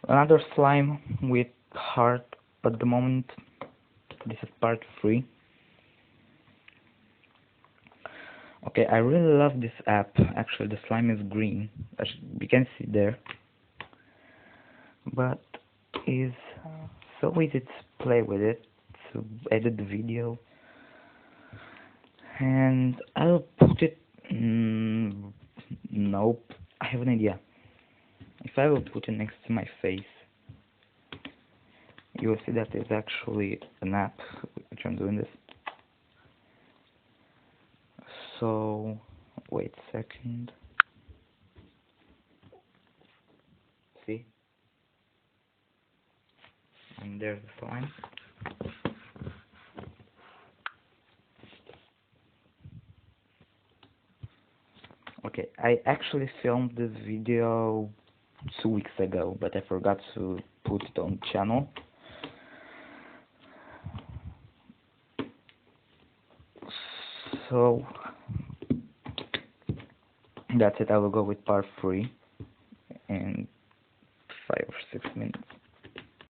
Another slime with heart at the moment. This is part 3. Okay, I really love this app. Actually, the slime is green, as you can see there, but is so easy to play with it, to edit the video, and I'll put it. Nope, I have an idea. If I will put it next to my face, you will see that it's actually an app which I'm doing this. So wait a second. See? And there's the slime. Okay, I actually filmed this video 2 weeks ago, but I forgot to put it on the channel. So that's it. I will go with part 3 in 5 or 6 minutes.